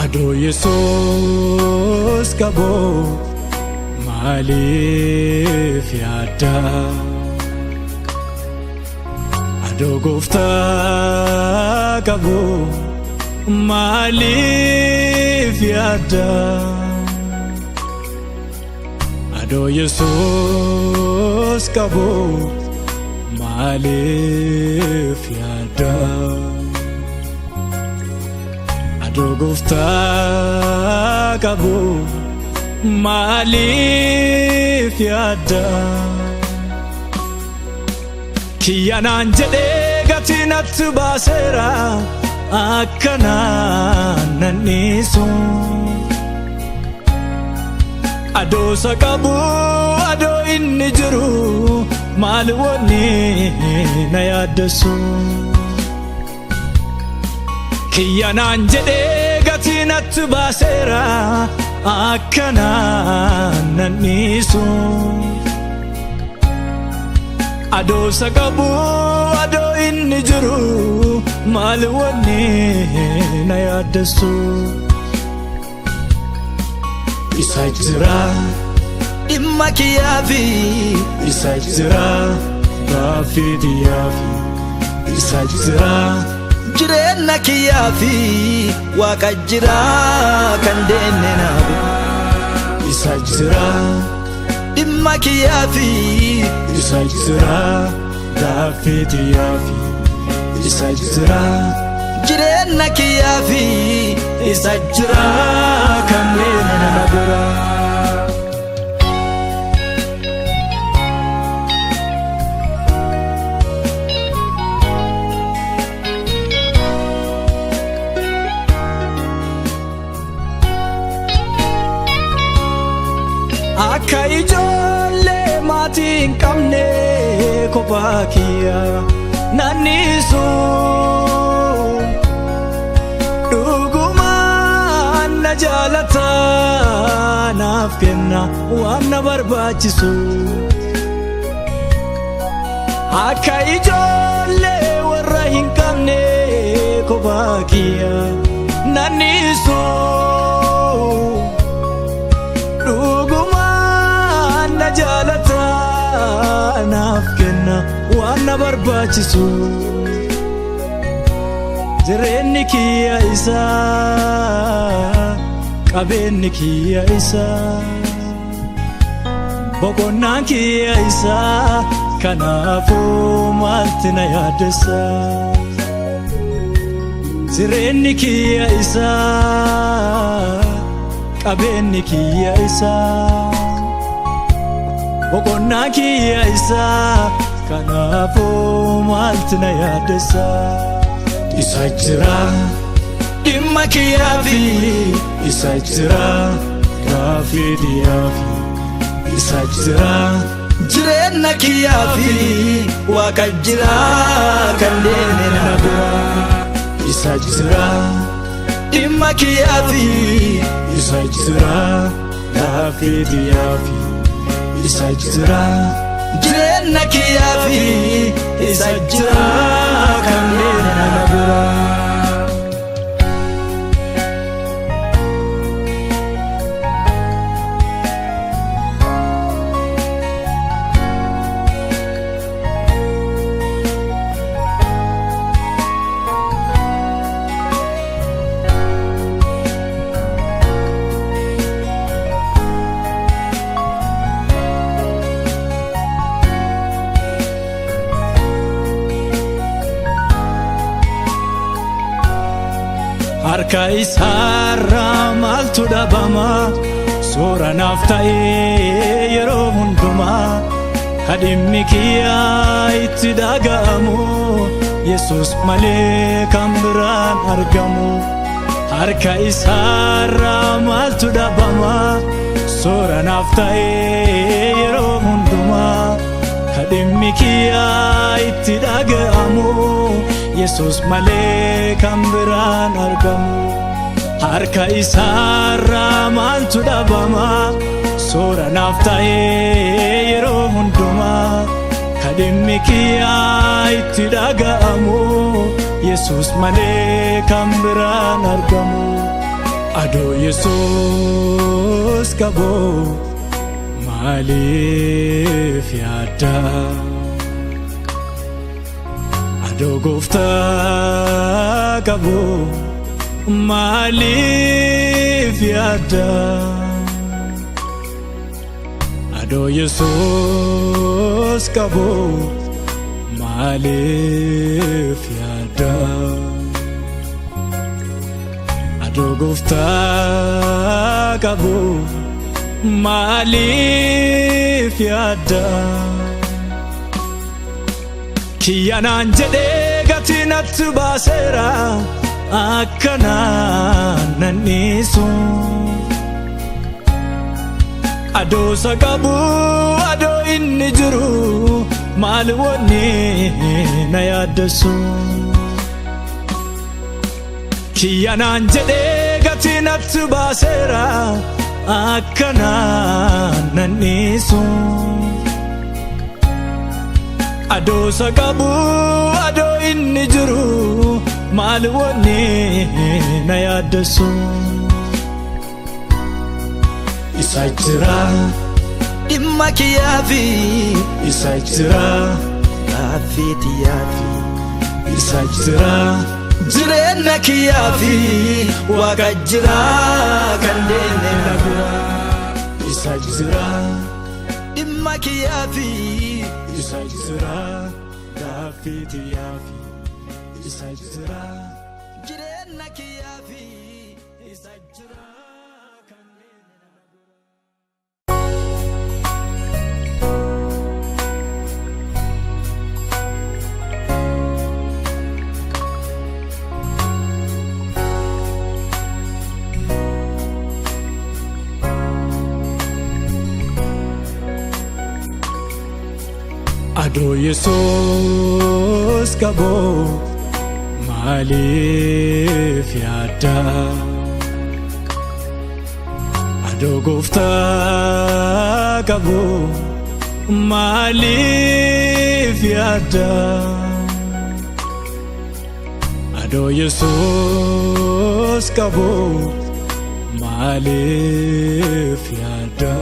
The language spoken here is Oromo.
Adoo Yesuus qabu maaliif yaadda? Adoo Gooftaa qabu maaliif yaadda? Adoo Yesuus qabu maaliif yaadda? Adoo Gooftaa qabu maaliif yaadda? Kiyyanaan jedhee gatii natti baaseera akkanaan nan dhiisu. Adoosa qabu adoo inni jiru maal wanni na yaaddeessu? Kiyyanaan jedhee gatii natti baaseera akkanaan nan dhiisu. Adoosa qabu adoo inni jiru maal wanni na yaaddeessu? Isa jira dhimma kiyyaafi, isa jira gaaffii xiyyaaf, isa jira jireenya kiyyaafi Waaqa jira kan deenne naabe. Isa jira dhimma kiyyaafi, isa jira gaaffii xiyyaaf, isa jira jireenya kiyyaafi isa jira kan deenne naabe. Akka ijoollee maatii hin qabne kophaa kiyya nan dhiisu. Dhugumaan na jaalata naaf kenna waan na barbaachisu. Akka ijoollee warra hin qabne kophaa kiyya nan dhiisu. Jaalata naaf kenna waan na barbaachisu. Jireenyi kiyya isa, qabeenyi kiyya isa, boqonnaan kiyya isa. Kanaafuu maaltu na yaaddeessa? Jireenyi kiyya isa, qabeenyi kiyya isa, boqonnaa kiyya isa. Kanaafuu maaltu na yaaddeessa? Isa jira dhimma kiyyaafi, isa jira gaaffii xiyyaaf, isa jira jireenya kiyyaafi Waaqa jira kan deenne naabe. Isa jira dhimma kiyyaafi, isa jira gaaffii xiyyaaf, isa jira jireenya kiyyaafi isa jira kan deenne naabe. Harka isaarraa maaltu dhabama? Soora naaf ta'ee yeroo hundumaa dhimmi kiyya itti dhaga'amu. Yesuus malee kan biraan argamu. Harka isaarraa maaltu dhabama? Soora naaf ta'ee yeroo hundumaa dhimmi kiyya itti dhaga'amu. Yesuus malee kan biraan argamu. Harka isaarraa maaltu dhabama? Soora naaf ta'ee yeroo hundumaa dhimmi kiyya itti dhaga'amu. Yesuus malee kan biraan argamu. Adoo Yesuus qabu maaliif yaadda? Adoo Gooftaa qabu maaliif yaadda? Adoo Yesuus qabu maaliif yaadda? Adoo Gooftaa qabu maaliif yaadda? Kiyyanaan jedhee gatii natti baaseera akkanaan nan dhiisu. Adoosa qabu adoo inni jiru maal wanni na yaaddessu? Kiyyanaan jedhee gatii natti baaseera akkanaan nan dhiisu. Adoosa qabu adoo inni jiru maal wanni na yaaddessu? Isa jira dhimma kiyyaafi, isa jira gaaffii tiyyaafi, isa jira jireenya kiyyaafi, Waaqa jira kan deemne nagura. Isa jira dhimma kiyyaafi, isa jira gaaffii tiyyaafi, isa jira jireenya kiyyaafi, isa jira. Adoo Yesuus qabu maaliif yaadda? Adoo Gooftaa qabu maaliif yaadda? Adoo Yesuus qabu maaliif yaadda?